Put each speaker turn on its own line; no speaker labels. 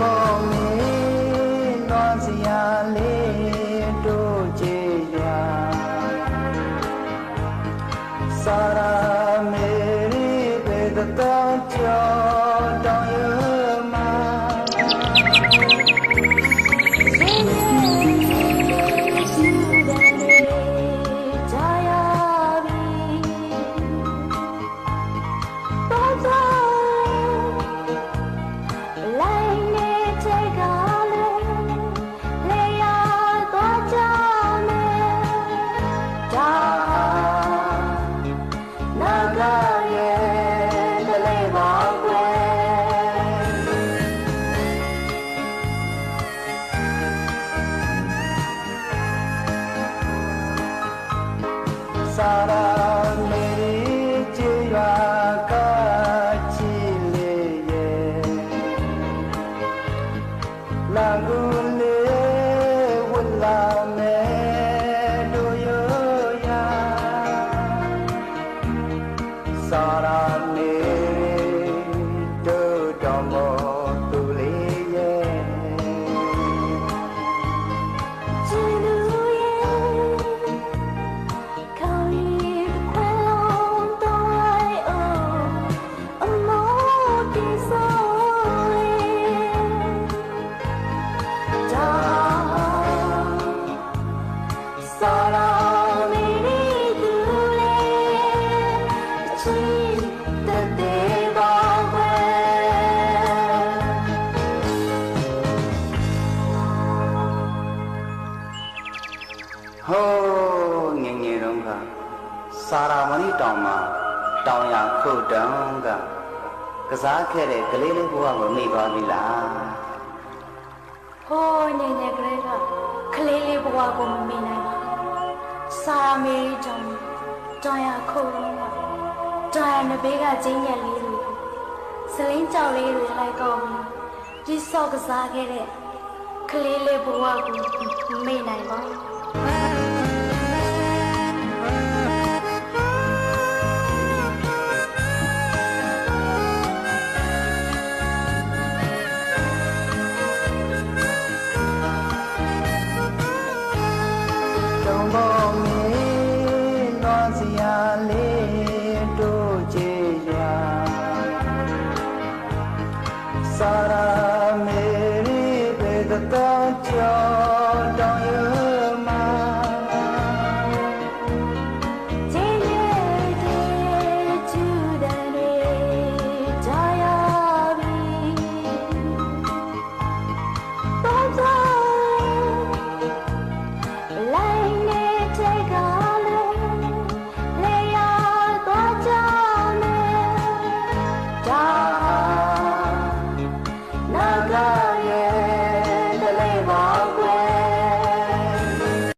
ပေါ်မင်းသွားစရာလေးတို့ကြည်ရွာစာရာမေရီပေတတောင်းကြောတောင်းရမှာစာရာမေကြည်ရွာကချီလေးရဲ့လာကူလေးဝလာမဲတို့ရရာစာရာမေတို့တော်မောသူလေးရဲ့ဟိုးငယ်ငယ်တုန်းကစာရာမဏိတောင်မှာတောင်ရခုတ်တုန်းကကစားခဲ့တဲ့ကလေးလေးဘဝကိုမိသွားပြီလား
ဟိုးငယ်ငယ်ကလေးကကလေးလေးဘဝကိုမမိနိုင်ပါစာရာမေရီတောင်ရခုတ်တုန်းကတောင်ရနဘေးကကျင်းညက်လေးတွေစလင်းကြောက်လေးတွေလိုက်ကောက်ပြီးစော့ကစားခဲ့တဲ့ကလေးလေးဘဝကိုမမိနိုင်ပါ
ပေါ်မင်းသွားစရာလေးတို့ကြည်ရွာစာရာမေရီပေတတောင်းကြော